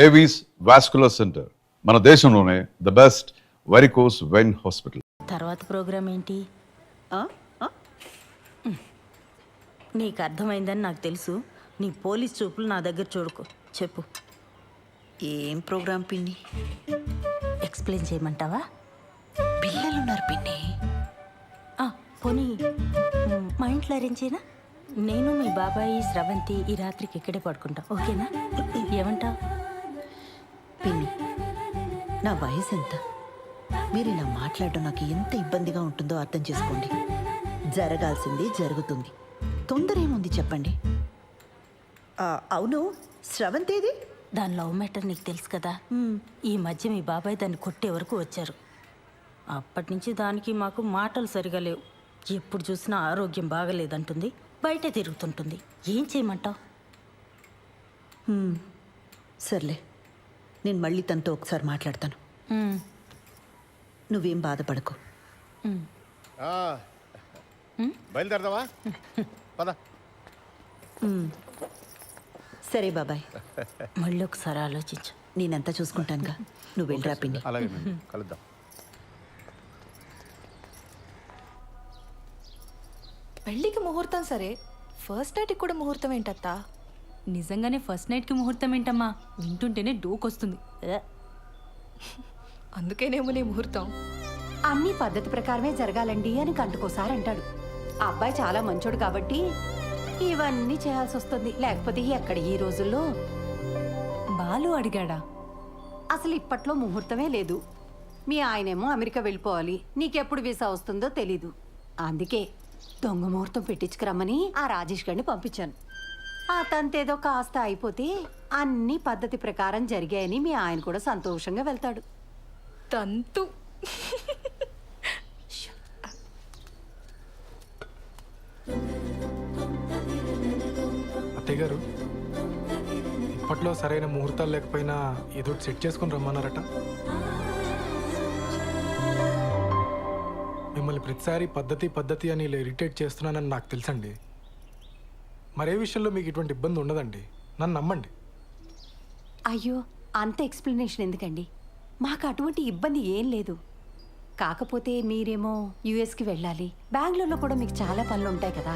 Avis vascular centre, మన దేశంలోనే the best varicose vein hospital. తర్వాత ప్రోగ్రామ్ ఏంటి? నీకు అర్థమైందని నాకు తెలుసు. నీ పోలీస్ చూపులు నా దగ్గర చూడుకో. చెప్పు, ఏం ప్రోగ్రాం పిన్ని? ఎక్స్ప్లెయిన్ చేయమంటావా? పిల్లలున్నారు పిన్ని. పోనీ మా ఇంట్లో అరేంజ్ చేయనా? నేను మీ బాబాయి స్రవంతి ఈ రాత్రికి ఇక్కడే పడుకుంటా, ఓకేనా? ఏమంటావు? పిన్ని, నా వయసు ఎంత? మీరు ఇలా మాట్లాడడం నాకు ఎంత ఇబ్బందిగా ఉంటుందో అర్థం చేసుకోండి. జరగాల్సింది జరుగుతుంది, తొందర ఏముంది చెప్పండి. అవును, స్రవంతేది? దాని లవ్ మ్యాటర్ నీకు తెలుసు కదా. ఈ మధ్య మీ బాబాయ్ దాన్ని కొట్టే వరకు వచ్చారు. అప్పటి నుంచి దానికి మాకు మాటలు సరిగా లేవు. ఎప్పుడు చూసినా ఆరోగ్యం బాగలేదంటుంది, బయట తిరుగుతుంటుంది. ఏం చేయమంటావు? సర్లే, నేను మళ్ళీ తనతో ఒకసారి మాట్లాడతాను. నువ్వేం బాధపడకు. బయలుదేరదావా? పద. సరే బాబాయ్, మళ్ళీ ఒకసారి ఆలోచించు. నేనంతా చూసుకుంటానుగా, నువ్వు వెళ్ళరా పిన్ని. అలాగే కలుద్దాం. పెళ్ళికి ముహూర్తం సరే, ఫస్ట్ నైట్కి కూడా ముహూర్తం ఏంటత్తా? నిజంగానే ఫస్ట్ నైట్కి ముహూర్తం ఏంటమ్మా? వింటుంటేనే డోకొస్తుంది. అందుకేనేమో నీ ముహూర్తం. అన్ని పద్ధతి ప్రకారమే జరగాలండి అని కంటుకోసారి అంటాడు. ఆ అబ్బాయి చాలా మంచోడు కాబట్టి ఇవన్నీ చేయాల్సి వస్తుంది. లేకపోతే ఎక్కడ ఈ రోజుల్లో. బాలు అడిగాడా? అసలు ఇప్పట్లో ముహూర్తమే లేదు. మీ ఆయనేమో అమెరికా వెళ్ళిపోవాలి, నీకెప్పుడు వీసా వస్తుందో తెలీదు. అందుకే దొంగ ముహూర్తం పెట్టించుకురమ్మని ఆ రాజేష్ గారిని పంపించాను. ఆ తంతేదో కాస్త అయిపోతే అన్ని పద్ధతి ప్రకారం జరిగాయని మీ ఆయన కూడా సంతోషంగా వెళ్తాడు. తంతు. అత్తయ్య గారు, ఇప్పట్లో సరైన ముహూర్తాలు లేకపోయినా ఏదో సెట్ చేసుకుని రమ్మన్నారట. మిమ్మల్ని ప్రతిసారి పద్ధతి అని ఇలా ఇరిటేట్ చేస్తున్నానని నాకు తెలుసండి. మరే విషయంలో మీకు ఇటువంటి ఇబ్బంది ఉండదండి, నన్ను నమ్మండి. అయ్యో, అంత ఎక్స్ప్లెనేషన్ ఎందుకండి? మాకు అటువంటి ఇబ్బంది ఏం లేదు. కాకపోతే మీరేమో యుఎస్కి వెళ్ళాలి, బెంగళూరులో కూడా మీకు చాలా పనులు ఉంటాయి కదా.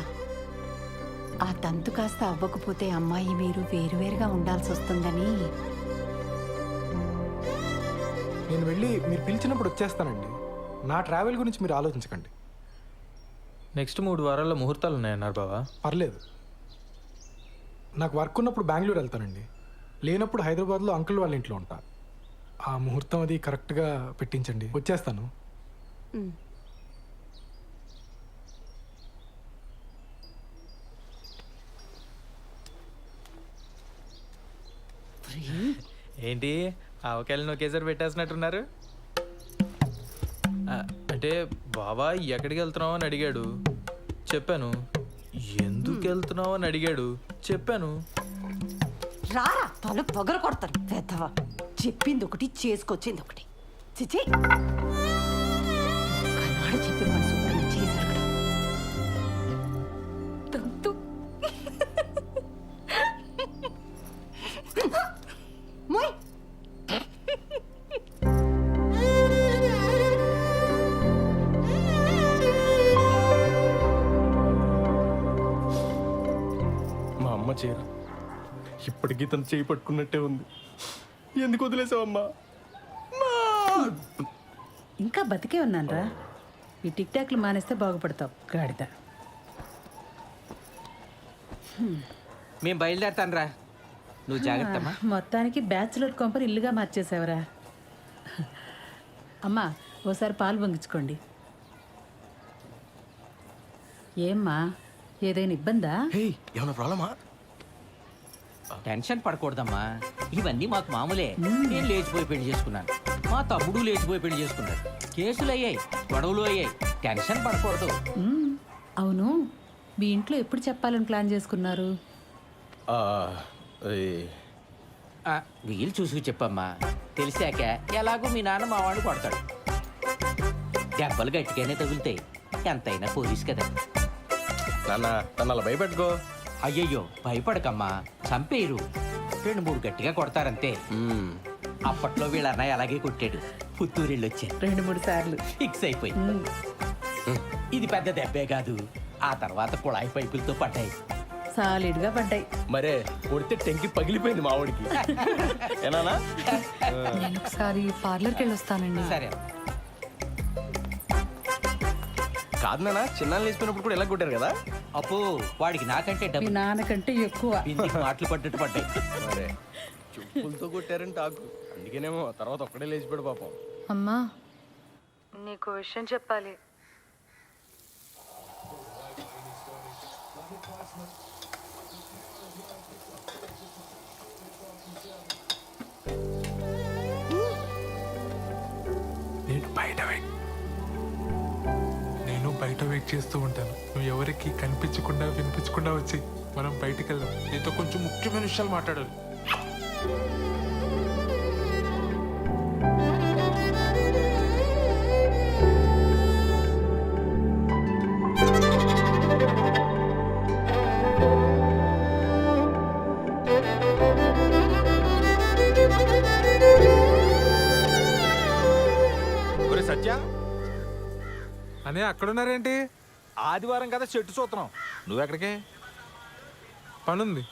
ఆ తంతు కాస్త అవ్వకపోతే అమ్మాయి మీరు వేరువేరుగా ఉండాల్సి వస్తుందని. నేను వెళ్ళి మీరు పిలిచినప్పుడు వచ్చేస్తానండి. నా ట్రావెల్ గురించి మీరు ఆలోచించకండి. నెక్స్ట్ 3 వారాల్లో ముహూర్తాలు ఉన్నాయన్నారు బావా. పర్లేదు, నాకు వర్క్ ఉన్నప్పుడు బెంగళూరు వెళ్తానండి, లేనప్పుడు హైదరాబాద్లో అంకుల్ వాళ్ళ ఇంట్లో ఉంటా. ఆ ముహూర్తం అది కరెక్ట్గా పెట్టించండి, వచ్చేస్తాను. ఏంటి ఆవకాయలు ఒకేసారి పెట్టేసినట్టున్నారు? అంటే బావా ఎక్కడికి వెళ్తున్నావు అని అడిగాడు, చెప్పాను. ఎందుకు వెళ్తున్నావు అని అడిగాడు, చెప్పాను. రారా, తల పొగలు కొడతాను పెద్దవా. చెప్పింది ఒకటి, చేసుకొచ్చింది ఒకటి. చిచి, కన్నాడు చెప్పిన మన శుభ్రంగా చేశాడు కదా. తంతు. మోయ్. మా అమ్మ చీర ఇప్పటికీ తను చేయి పట్టుకున్నట్టే ఉంది. ఎందుకు వదిలేసావమ్మా? ఇంకా బతికే ఉన్నానరా. ఈ టిక్ టాక్లు మానేస్తే బాగుపడతావు గాడిద. మేము బయలుదేరతాను రా, నువ్వు జాగ్రత్త. మొత్తానికి బ్యాచులర్ కొంపని ఇల్లుగా మార్చేసావురా. అమ్మా, ఓసారి పాలు పొంగించుకోండి. ఏమ్మా, ఏదైనా ఇబ్బందా? ఏమైనా ప్రాబ్లమా? టెన్షన్ పడకూడదమ్మా, ఇవన్నీ మాకు మామూలే. నేను లేచిపోయి పెళ్లి చేసుకున్నాను, మా తమ్ముడు లేచిపోయి పెళ్లి చేసుకున్నాడు. కేసులు అయ్యాయి, గొడవలు అయ్యాయి, టెన్షన్ పడకూడదు. అవును, మీ ఇంట్లో ఎప్పుడు చెప్పాలని ప్లాన్ చేసుకున్నారు? వీలు చూసుకు చెప్పమ్మా, తెలిసాక ఎలాగో మీ నాన్న మా వాడిని కొడతాడు. దెబ్బలు గట్టిగానే తగులుతాయి, ఎంతైనా పోలీస్ కదా. నాన్న నన్ను అలా భయపెట్టుకో. అయ్యయ్యో, భయపడకమ్మా, చంపేరు. 2-3 గట్టిగా కొడతారంతే. అప్పట్లో వీళ్ళ అన్నయ్య అలాగే కొట్టాడు. పుత్తూరు వెళ్ళి వచ్చాను, 2-3 సార్లు ఫిక్స్ అయిపోయి. ఇది పెద్ద దెబ్బే కాదు, ఆ తర్వాత కుళాయి పైపులతో పడ్డాయి. సాలిడ్గా పడ్డాయి. మరే కొడితే టెంకి పగిలిపోయింది మా వాడికి. ఏనానా? నేను ఒకసారి పార్లర్కి వెళ్ళి వస్తానండి. సరే కాదు నాన్న, చిన్నాళ్ళు వేసుకున్నప్పుడు కూడా ఎలా కొట్టారు కదా. అప్పు వాడికి నాకంటే మీ డబ్బు నాన్నకంటే ఎక్కువ. బిందికి మాటలు పడ్డట్టు పడ్డాయి. మరే చెప్పులతో కొట్టారంటే ఆకు, అందుకేనేమో తర్వాత ఒక్కడే లేచిపోయాడు పాపం. అమ్మా, నీకు విషయం చెప్పాలి. నేను బయట వెయిట్ చేస్తూ ఉంటాను. నువ్వు ఎవరికి కనిపించకుండా వినిపించకుండా వచ్చి మనం బయటికి వెళ్దాం. నీతో కొంచెం ముఖ్యమైన విషయాలు మాట్లాడాలి. ఒరే సత్య, అనే అక్కడున్నారేంటి? ఆదివారం కదా చెట్టు చూస్తున్నాం, నువ్వెక్కడికే? పనుంది.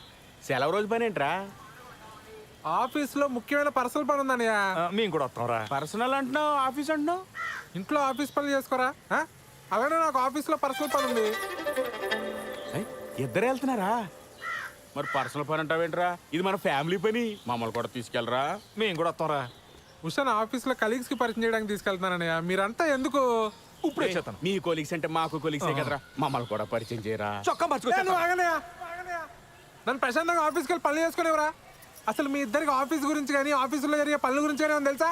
సెలవు రోజు పని ఏంట్రా? ఆఫీస్లో ముఖ్యమైన పర్సనల్ పని ఉందన్నయ్య. మేము కూడా వస్తాం రా. పర్సనల్ అంటున్నావు, ఆఫీస్ అంటున్నావు. ఇంట్లో ఆఫీస్ పనులు చేసుకోరా? అలానే నాకు ఆఫీస్లో పర్సనల్ పని ఉంది. ఇద్దరే వెళ్తున్నారా? మరి పర్సనల్ పని అంటావేంట్రా? ఇది మన ఫ్యామిలీ పని, మమ్మల్ని కూడా తీసుకెళ్ళరా. మేము కూడా వస్తాంరా. ఉషా ఆఫీస్లో కలీగ్స్కి పరిచయం చేయడానికి తీసుకెళ్తున్నానన్నయ్య. మీరంతా ఎందుకు? ఇప్పుడే చేస్తాను. మీ కొలీగ్స్ అంటే మాకు కొలీగ్సే కదరా, మమ్మల్ని కూడా పరిచయం చేయరా. చొక్కా నువ్వు ఆగనయ్యా, ఆగనయ్యా. నన్ను ప్రశాంతంగా ఆఫీస్కి వెళ్ళి పనులు చేసుకునేవరా? అసలు మీ ఇద్దరికి ఆఫీస్ గురించి కానీ ఆఫీసులో జరిగే పనుల గురించి కానీ తెలుసా?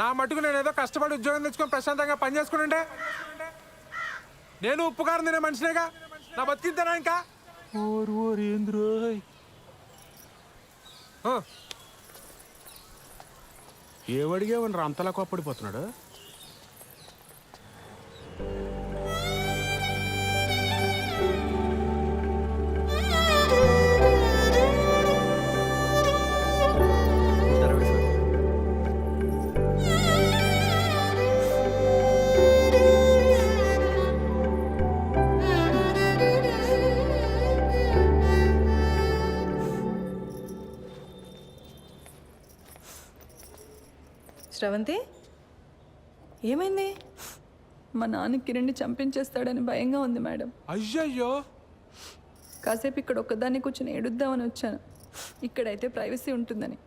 నా మటుకు నేను ఏదో కష్టపడి ఉద్యోగం తెచ్చుకొని ప్రశాంతంగా పని చేసుకుంటే నేను ఉప్పు కారం తినే మనిషినేగా. నా బతికిద్దానా ఇంకా? ఏమడిగావని అంతలా కోప్పడిపోతున్నాడు? శ్రవంతి, ఏమైంది? మా నాన్న కిరణ్ని చంపించేస్తాడని భయంగా ఉంది మేడం. అయ్యయ్యో, కాసేపు ఇక్కడ ఒక్కదాన్ని కూర్చొని ఏడుద్దామని వచ్చాను. ఇక్కడైతే ప్రైవసీ ఉంటుందని.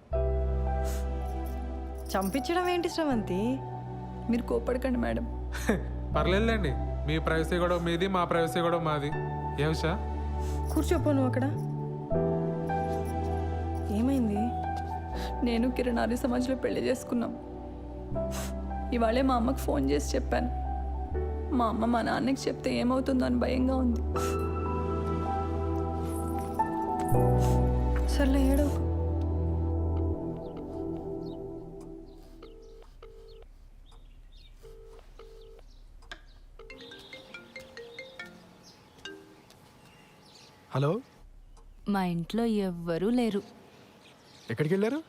చంపించడం ఏంటి శ్రవంతి? మీరు కోపడకండి మేడం. పర్లేదులేండి. మీ ప్రైవసీ కూడా మీది, మా ప్రైవసీ కూడా మాది. ఏ ఉషా? కూర్చోపో నువ్వు అక్కడ. ఏమైంది? నేను కిరణ్ ఆర్య సమాజ్లో పెళ్లి చేసుకున్నాం. ఇవాళే మా అమ్మకు ఫోన్ చేసి చెప్పాను. మా అమ్మ మా నాన్నకి చెప్తే ఏమవుతుందో అని భయంగా ఉంది. సర్లే ఏడో. హలో, మా ఇంట్లో ఎవ్వరూ లేరు. ఎక్కడికి వెళ్ళారు?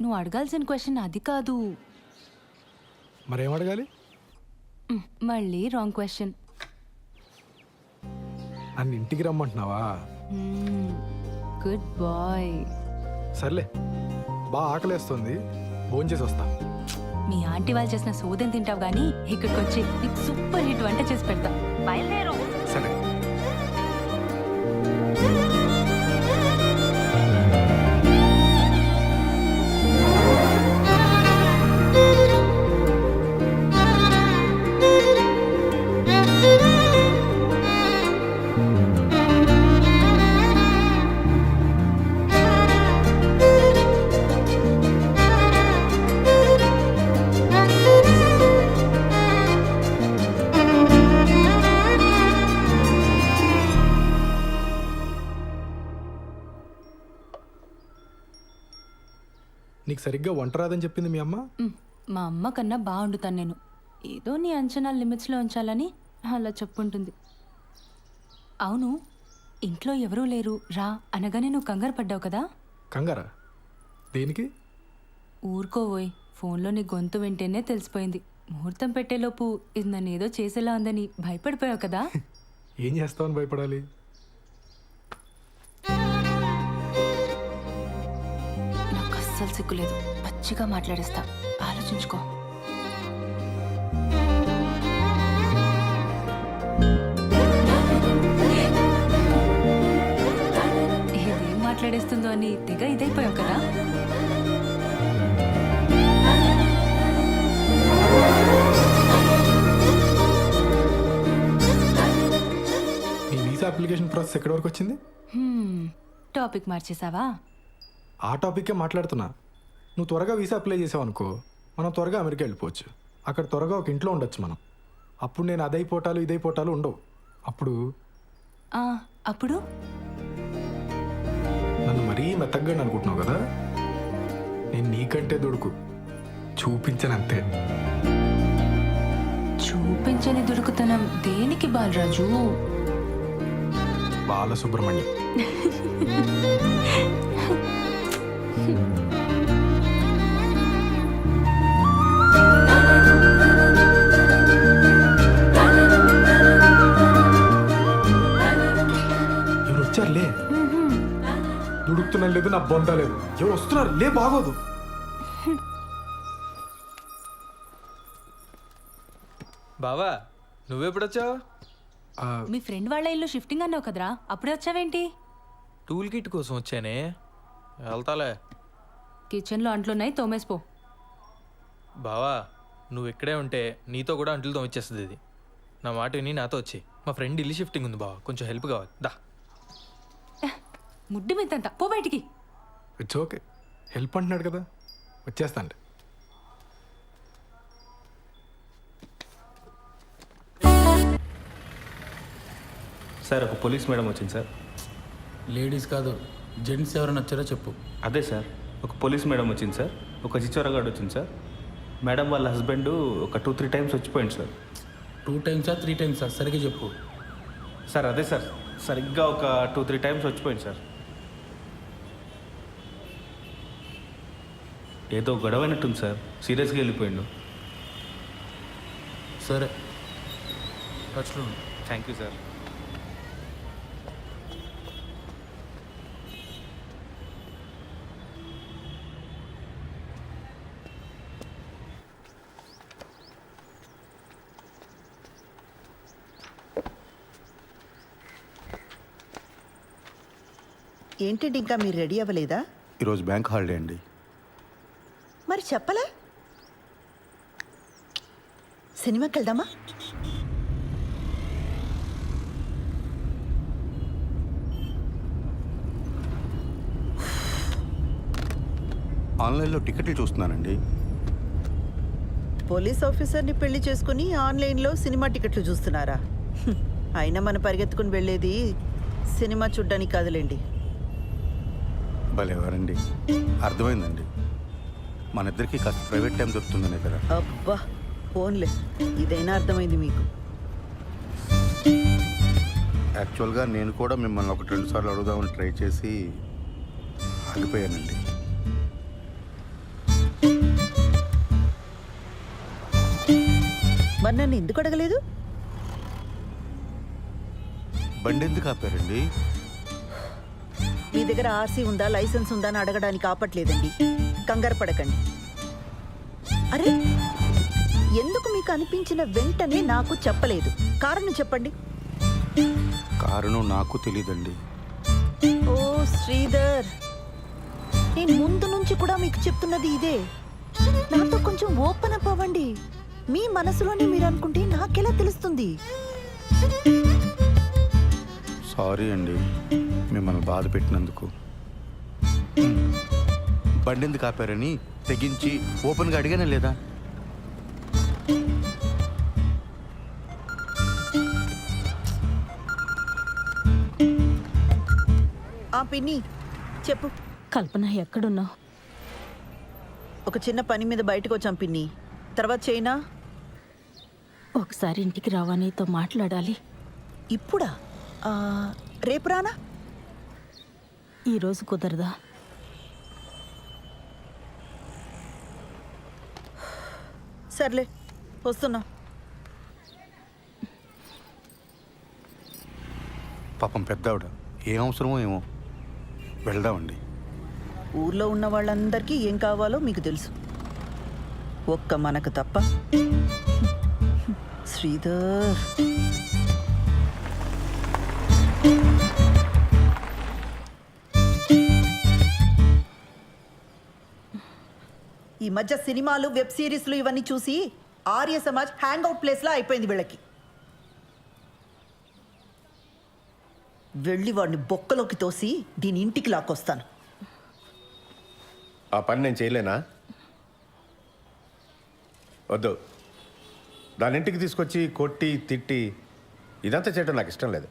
నువ్వు అడగాల్సిన క్వశ్చన్ అది కాదు. మరేం అడగాలి? మళ్ళీ రాంగ్ క్వశ్చన్. నన్ను ఇంటికి రమ్మంటున్నావా? Good bye. సర్లే, బాగా ఆకలేస్తుంది, భోంచేసి వస్తా. మీ ఆంటీ వాళ్ళు చేసిన సోదం తింటావు కానీ ఇక్కడికి వచ్చి నీకు సూపర్ హిట్ వంట చేసి పెడతా. బయలుదేరు. సరే. నీకు సరిగ్గా వంట రాదని చెప్పింది మీ అమ్మ? మా అమ్మ కన్నా బాగుండుతాను నేను. ఏదో నీ అంచనా లిమిట్స్లో ఉంచాలని అలా చెప్పుంటుంది. అవును, ఇంట్లో ఎవరూ లేరు రా అనగానే నువ్వు కంగారు పడ్డావు కదా. కంగారా? దేనికి? ఊరుకోవోయ్, ఫోన్లో నీ గొంతు వింటేనే తెలిసిపోయింది. ముహూర్తం పెట్టేలోపు ఇది నన్ను ఏదో చేసేలా ఉందని భయపడిపోయావు కదా. ఏం చేస్తావని భయపడాలి? నాకు అస్సలు సిగ్గులేదు, పచ్చిగా మాట్లాడేస్తా, ఆలోచించుకో. ఏదేం మాట్లాడేస్తుందో అని తెగ ఇదైపోయావు కదా. నీ వీసా అప్లికేషన్ ప్రాసెస్ ఎక్కడి వరకు వచ్చింది? టాపిక్ మార్చేసావా? ఆ టాపిక్కే మాట్లాడుతున్నా. నువ్వు త్వరగా వీసా అప్లై చేసావు అనుకో, మనం త్వరగా అమెరికా వెళ్ళిపోవచ్చు. అక్కడ త్వరగా ఒక ఇంట్లో ఉండొచ్చు మనం. అప్పుడు నేను అదైపోటాలు ఇదైపోటాలు ఉండవు. అప్పుడు అప్పుడు నన్ను మరీ మెత్తగ్గా అనుకుంటున్నావు కదా. నేను నీకంటే దొడుకు చూపించనంతే. చూపించని దుడుకుతనం దేనికి బాలరాజు? బాలసుబ్రహ్మణ్యం. ఎవరు వచ్చారులే. దుడుకుతున్నా లేదు, నా బొంద లేదు. ఎవరు వస్తున్నారు లే, బాగోదు. బావా నువ్వెప్పుడొచ్చావు? మీ ఫ్రెండ్ వాళ్ళ ఇల్లు షిఫ్టింగ్ అన్నావు కదరా, అప్పుడే వచ్చావేంటి? టూల్ కిట్ కోసం వచ్చానే, వెళ్తాలే. కిచెన్లో అంట్లున్నాయి, తోమేసిపో. బావా నువ్వు ఇక్కడే ఉంటే నీతో కూడా అంట్లు తోమిచ్చేస్తుంది ఇది. నా మాట విని నాతో వచ్చి, మా ఫ్రెండ్ ఇల్లు షిఫ్టింగ్ ఉంది బావా, కొంచెం హెల్ప్ కావాలి, దా. ముడ్డి మీదంతా పో బయటికి. ఇట్స్ ఓకే, హెల్ప్ అంటున్నాడు కదా, వచ్చేస్తాను. సార్ ఒక పోలీస్ మేడం వచ్చింది సార్. లేడీస్ కాదు, జెంట్స్ ఎవరైనా వచ్చారో చెప్పు. అదే సార్, ఒక పోలీస్ మేడం వచ్చింది సార్, ఒక చిచ్చోరగాడు వచ్చింది సార్. మేడం వాళ్ళ హస్బెండ్ ఒక 2-3 టైమ్స్ వచ్చిపోయింది సార్. 2 టైమ్సా 3 టైమ్సా సరిగ్గా చెప్పు. సార్ అదే సార్, సరిగ్గా ఒక 2-3 టైమ్స్ వచ్చిపోయింది సార్. ఏదో గొడవ అయినట్టుంది సార్, సీరియస్గా వెళ్ళిపోయిండు. సరే, టచ్లో ఉండు. Thank you sir. ఏంటండి ఇంకా మీరు రెడీ అవ్వలేదా? ఈరోజు బ్యాంక్ హాలిడే అండి. మరి చెప్పలే. సినిమాకి వెళ్దామా? ఆన్లైన్లో టికెట్లు చూస్తున్నానండి. పోలీస్ ఆఫీసర్ని పెళ్లి చేసుకుని ఆన్లైన్లో సినిమా టికెట్లు చూస్తున్నారా? అయినా మన పరిగెత్తుకుని వెళ్ళేది సినిమా చూడ్డానికి కాదులేండి. భలేవారండి, అర్థమైందండి. మన ఇద్దరికి కాస్త ప్రైవేట్ టైం దొరుకుతుందనే కదా. అబ్బా ఫోన్లే, ఇదైనా అర్థమైంది మీకు. యాక్చువల్గా నేను కూడా మిమ్మల్ని 1-2 సార్లు అడుగుదామని ట్రై చేసి ఆగిపోయానండి. మరి నన్ను ఎందుకు అడగలేదు? బండి ఎందుకు ఆపారండి? మీ దగ్గర ఆర్సీ ఉందా, లైసెన్స్ ఉందా అని అడగడానికి ఆపట్లేదండి. కంగారు పడకండి. అరే, ఎందుకు మీకు అనిపించిన వెంటనే నాకు చెప్పలేదు? కారణం చెప్పండి. కారణం నాకు తెలీదండి. ఓ శ్రీధర్, నేను ముందు నుంచి కూడా మీకు చెప్తున్నది ఇదే. నాతో కొంచెం ఓపెన్ అప్ అవ్వండి. మీ మనసులోనే మీరు అనుకుంటే నాకెలా తెలుస్తుంది? సారీ అండి మిమ్మల్ని బాధ పెట్టినందుకు. బండి ఎందుకు ఆపారని తెగించి ఓపెన్గా అడిగానే లేదా? పిన్ని చెప్పు. కల్పన ఎక్కడున్నావు? ఒక చిన్న పని మీద బయటకు వచ్చాం పిన్ని, తర్వాత చేయనా? ఒకసారి ఇంటికి రావా, నీతో మాట్లాడాలి. ఇప్పుడా? రేపు రానా? ఈరోజు కుదరదా? సర్లే, వస్తున్నా. పాపం పెద్దావిడ ఏం అవసరమో ఏమో. వెళ్దామండి. ఊర్లో ఉన్న వాళ్ళందరికీ ఏం కావాలో మీకు తెలుసు, ఒక్క మనకు తప్ప. శ్రీధర్, ఈ మధ్య సినిమాలు, వెబ్ సిరీస్లు ఇవన్నీ చూసి ఆర్య సమాజ్ హ్యాంగ్ అవుట్ ప్లేస్లా అయిపోయింది వీళ్ళకి. వెళ్ళి వాడిని బొక్కలోకి తోసి దీని ఇంటికి లాక్కొస్తాను. ఆ పని నేను చేయలేనా? వద్దు, దాని ఇంటికి తీసుకొచ్చి కొట్టి తిట్టి ఇదంతా చేయడం నాకు ఇష్టం లేదు.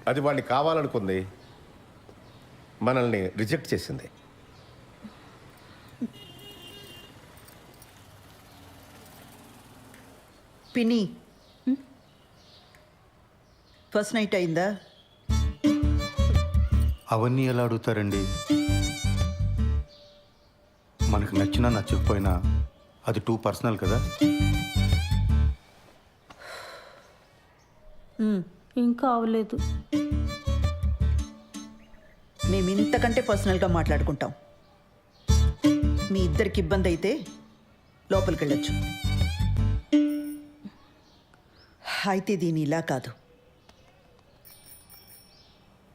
అది వాడిని కావాలనుకుంది, మనల్ని రిజెక్ట్ చేసింది. పిన్ని, ఫస్ట్ నైట్ అయిందా? అవన్నీ ఎలా అడుగుతారండి? మనకు నచ్చినా నచ్చకపోయినా అది టూ పర్సనల్ కదా. ఇంకా అవలేదు. మేము ఇంతకంటే పర్సనల్గా మాట్లాడుకుంటాం. మీ ఇద్దరికి ఇబ్బంది అయితే లోపలికి వెళ్ళొచ్చు. అయితే దీని ఇలా కాదు,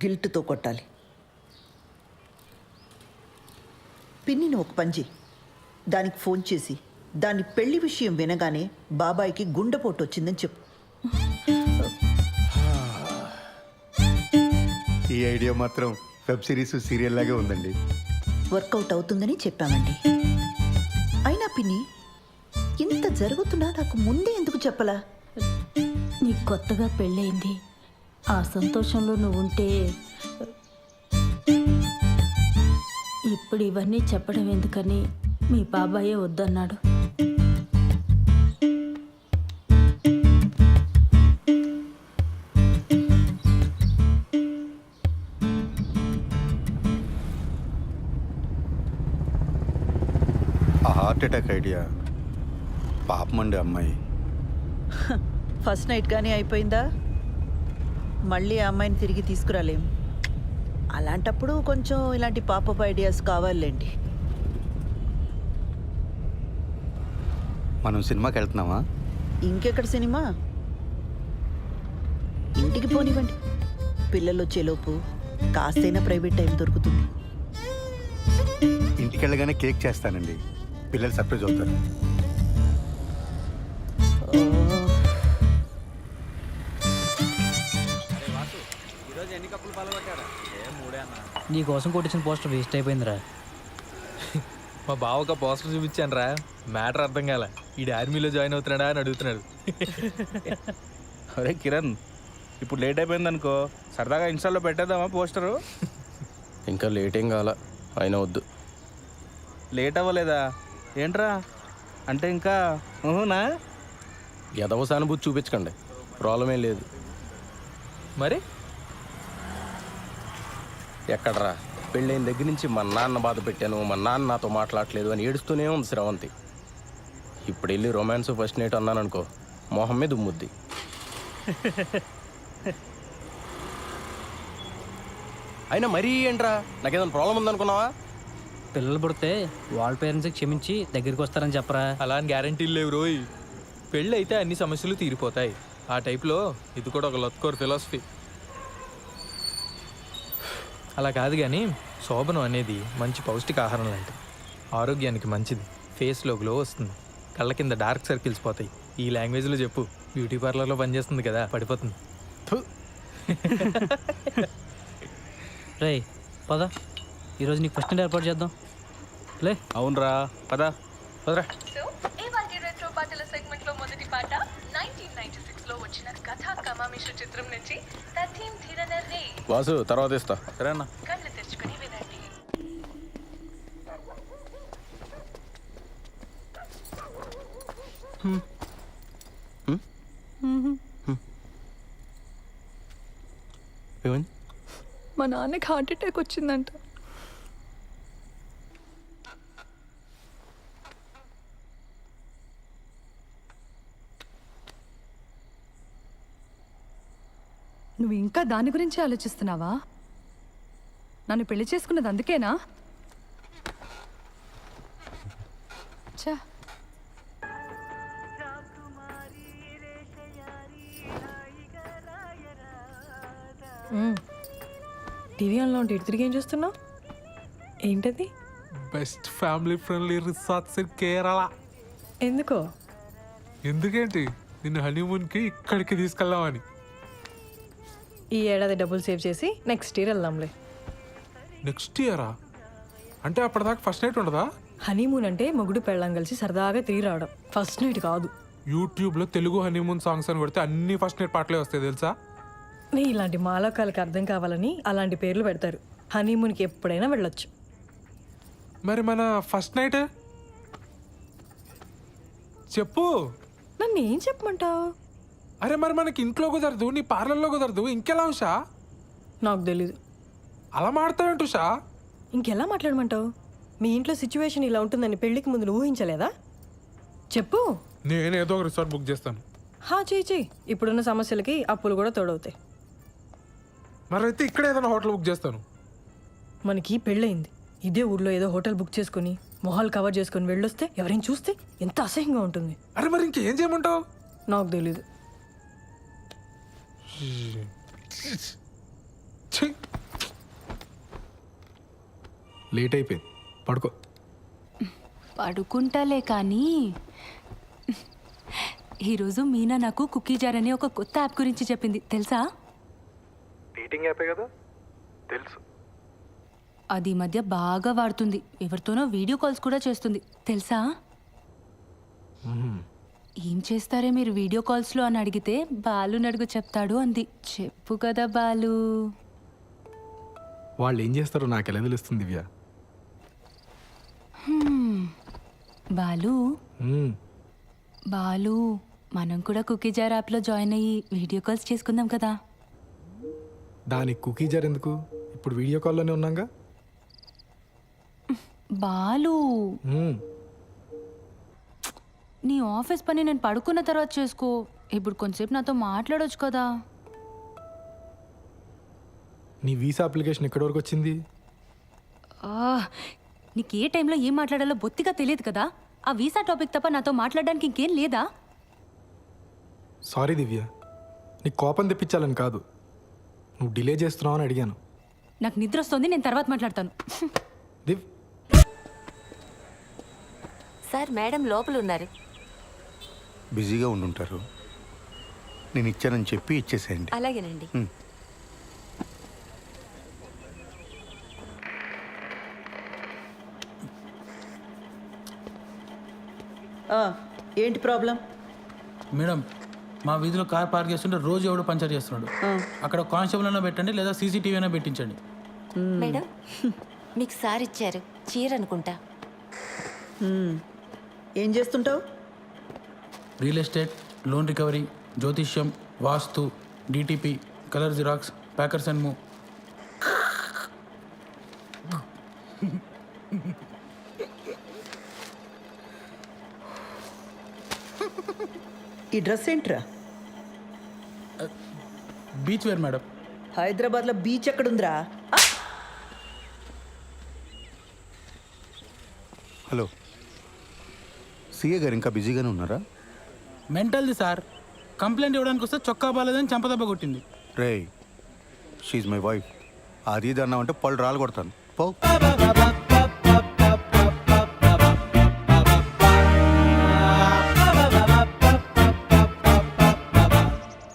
గిల్ట్తో కొట్టాలి. పిన్నిని ఒక పని చెయ్యి, దానికి ఫోన్ చేసి దాని పెళ్లి విషయం వినగానే బాబాయికి గుండెపోటు వచ్చిందని చెప్పు. ఈ ఐడియా మాత్రం వెబ్ సిరీస్, సీరియల్ లాగే ఉందండి. వర్కౌట్ అవుతుందని చెప్పామండి. అయినా పిన్ని, ఇంత జరుగుతున్నా నాకు ముందే ఎందుకు చెప్పలా? నీకు కొత్తగా పెళ్ళయింది, ఆ సంతోషంలో నువ్వు ఉంటే ఇప్పుడు ఇవన్నీ చెప్పడం ఎందుకని మీ బాబాయే వద్దన్నాడు. ఆ హార్ట్ అటాక్ ఐడియా పాపమండి అమ్మాయి. ఫస్ట్ నైట్ కానీ అయిపోయిందా? మళ్ళీ ఆ అమ్మాయిని తిరిగి తీసుకురాలేం. అలాంటప్పుడు కొంచెం ఇలాంటి పాపప్ ఐడియాస్ కావాలండి. మనం సినిమాకి వెళ్తున్నామా? ఇంకెక్కడ సినిమా? ఇంటికి పోనివ్వండి, పిల్లలు వచ్చేలోపు కాస్తైనా ప్రైవేట్ టైం దొరుకుతుంది. ఇంటికి వెళ్ళగానే కేక్ చేస్తానండి, పిల్లలు సర్ప్రైజ్ అవుతారు. నీ కోసం కొట్టించిన పోస్టర్ వేస్ట్ అయిపోయిందిరా. మా బావక పోస్టర్ చూపించాను రా, మ్యాటర్ అర్థం కాల. ఈడు ఆర్మీలో జాయిన్ అవుతున్నాడా అని అడుగుతున్నాడు. అరే కిరణ్, ఇప్పుడు లేట్ అయిపోయింది అనుకో, సరదాగా ఇన్స్టాల్లో పెట్టేద్దామా పోస్టరు? ఇంకా లేట్ ఏం కావాలా, అయినా వద్దు. లేట్ అవ్వలేదా ఏంట్రా? అంటే ఇంకా ఊహునా? ఎదవ సానుభూతి చూపించకండి, ప్రాబ్లం ఏం లేదు. మరి ఎక్కడరా, పెళ్ళైన దగ్గర నుంచి మా నాన్న బాధ పెట్టాను, మా నాన్న నాతో మాట్లాడలేదు అని ఏడుస్తూనే ఉంది శ్రవంతి. ఇప్పుడు వెళ్ళి రొమాన్స్ ఫస్ట్ నైట్ అన్నాను అనుకో, మొహం మీద ఉమ్ముద్ది. అయినా మరీ ఏంట్రా, నాకేదైనా ప్రాబ్లం ఉందనుకున్నావా? పిల్లలు పుడితే వాళ్ళ పేరెంట్స్కి క్షమించి దగ్గరికి వస్తారని చెప్పరా? అలా అని గ్యారంటీలు లేవు రోయ్. పెళ్ళి అయితే అన్ని సమస్యలు తీరిపోతాయి. ఆ టైప్లో ఇది కూడా ఒక లత్కోర్ ఫిలాసఫీ. అలా కాదు కానీ శోభనం అనేది మంచి పౌష్టికాహారం లాంటిది, ఆరోగ్యానికి మంచిది, ఫేస్లో గ్లో వస్తుంది, కళ్ళ కింద డార్క్ సర్కిల్స్ పోతాయి. ఈ లాంగ్వేజ్లో చెప్పు, బ్యూటీ పార్లర్లో పనిచేస్తుంది కదా, పడిపోతుంది. రే పద, ఈరోజు నీకు ఫస్ట్ నైట్ ఏర్పాటు చేద్దాం. లే. అవునరా, పద పదరా. రెట్రో పాటల సెగ్మెంట్ లో మొదటి పాట 1996 లో వచ్చిన కథా కమామిష చిత్రం నుంచి తథీం ధిరనర్రే. వాసు తర్వాత ఇస్తా. సరేనా? కళ్ళు తెరుచుకుని వినండి. ఏమైంది? మా నాన్నకి హార్ట్ అటాక్ వచ్చిందంట. నువ్వు ఇంకా దాని గురించి ఆలోచిస్తున్నావా? నన్ను పెళ్లి చేసుకున్నది అందుకేనా? చా టీవీ ఆన్లో ఉంటే ఇటు తిరిగి ఏం చూస్తున్నావు? ఏంటది? Best family friendly resorts in Kerala. ఎందుకో? ఎందుకేంటి, నిన్ను హనీమూన్కి ఇక్కడికి తీసుకెళ్దామని. ఈ ఏడాది డబ్బులు సేవ్ చేసి నెక్స్ట్ ఇయర్ వెళ్దాంలే. నెక్స్ట్ ఇయరా? అంటే అప్పటిదాకా ఫస్ట్ నైట్ ఉండదా? హనీమూన్ అంటే మొగుడు పెళ్ళం కలిసి సరదాగా తిరిగి రావడం, ఫస్ట్ నైట్ కాదు. యూట్యూబ్లో తెలుగు హనీమూన్ సాంగ్స్ అని కొడితే అన్ని ఫస్ట్ నైట్ పాటలే వస్తాయి తెలుసా? నీ ఇలాంటి మాలోకాలకు అర్థం కావాలని అలాంటి పేర్లు పెడతారు. హనీమూన్కి ఎప్పుడైనా వెళ్ళొచ్చు. మరి మన ఫస్ట్ నైట్ చెప్పు. నన్ను ఏం చెప్పమంటావు? అరే మరి మనకి ఇంట్లో కుదరదు, నీ పార్లర్లో కుదరదు, ఇంకెలా ఉషా? నాకు తెలీదు. అలా మాడతావేంటి ఉషా? ఇంకెలా మాట్లాడమంటావు? మీ ఇంట్లో సిచ్యువేషన్ ఇలా ఉంటుందని పెళ్లికి ముందు నువ్వు ఊహించలేదా? చెప్పు. నేనేదో ఒక రిసార్ట్ బుక్ చేస్తాను. చెయ్యి. ఇప్పుడున్న సమస్యలకి అప్పులు కూడా తోడవుతాయి. మరి అయితే ఇక్కడ ఏదైనా హోటల్ బుక్ చేస్తాను. మనకి పెళ్ళయింది, ఇదే ఊర్లో ఏదో హోటల్ బుక్ చేసుకుని మొహాలు కవర్ చేసుకుని వెళ్ళొస్తే ఎవరైనా చూస్తే ఎంత అసహ్యంగా ఉంటుంది. అరే మరి ఇంకేం చేయమంటావు? నాకు తెలీదు. లేట్ అయిపోయింది, పడుకో. పడుకుంటాలే కానీ ఈరోజు మీనా నాకు కుకీ జార్ అనే ఒక కొత్త యాప్ గురించి చెప్పింది, తెలుసా? డేటింగ్ యాపే కదా, తెలుసు. అది ఈ మధ్య బాగా వాడుతుంది. ఎవరితోనో వీడియో కాల్స్ కూడా చేస్తుంది, తెలుసా? ఏం చేస్తారే మీరు వీడియో కాల్స్లో అని అడిగితే బాలు నడుగు చెప్తాడు అంది. చెప్పు కదా బాలు. వాళ్ళు ఏం చేస్తారో నాకు ఎలా తెలుస్తుంది దివ్య? బాలు బాలు మనం కూడా కుకీ జార్ యాప్లో జాయిన్ అయ్యి వీడియో కాల్స్ చేసుకుందాం కదా. దానికి కుకీ జార్ ఎందుకు? ఇప్పుడు వీడియో కాల్లోనే ఉన్నాగా. బాలు నీ ఆఫీస్ పని నేను పడుకున్న తర్వాత చేసుకో. ఇప్పుడు కొంచెంసేపు నాతో మాట్లాడొచ్చు కదా. నీ వీసా అప్లికేషన్ ఎక్కడి వరకు వచ్చింది? నీకు ఏ టైంలో ఏం మాట్లాడాలో బొత్తిగా తెలియదు కదా. ఆ వీసా టాపిక్ తప్ప నాతో మాట్లాడడానికి ఇంకేం లేదా? సారీ దివ్య, నీకు కోపం తెప్పించాలని కాదు, నువ్వు డిలే చేస్తున్నావు అని అడిగాను. నాకు నిద్ర వస్తుంది, నేను తర్వాత మాట్లాడతాను. దివ్. సార్ మేడం లోపల ఉన్నారు. బిజీగా ఉండుంటారు, నేను ఇచ్చానని చెప్పి ఇచ్చేసేయండి. అలాగేనండి. ఏంటి ప్రాబ్లం? మేడం, మా వీధిలో కార్ పార్క్ చేస్తుంటే రోజు ఎవడో పంచర్ చేస్తున్నాడు. అక్కడ కానిస్టేబుల్ అయినా పెట్టండి, లేదా సీసీటీవీ అయినా పెట్టించండి. మేడం మీకు సార్ ఇచ్చారు చీర అనుకుంటా. ఏం చేస్తుంటావు? రియల్ ఎస్టేట్, లోన్ రికవరీ, జ్యోతిష్యం, వాస్తు, DTP, colour xerox, packers and move. ఈ డ్రెస్ ఏంట్రా? Beach wear madam. హైదరాబాద్లో బీచ్ ఎక్కడుందిరా? హలో, సిఏ గారు ఇంకా బిజీగానే ఉన్నారా? మెంటల్ది సార్, కంప్లైంట్ ఇవ్వడానికి వస్తే చొక్కా బాలేదని చంపదెబ్బ కొట్టింది. రే, షీఈ్ మై వైఫ్. అది ఇది అన్నామంటే పళ్ళు రాలు కొడతాను. పో.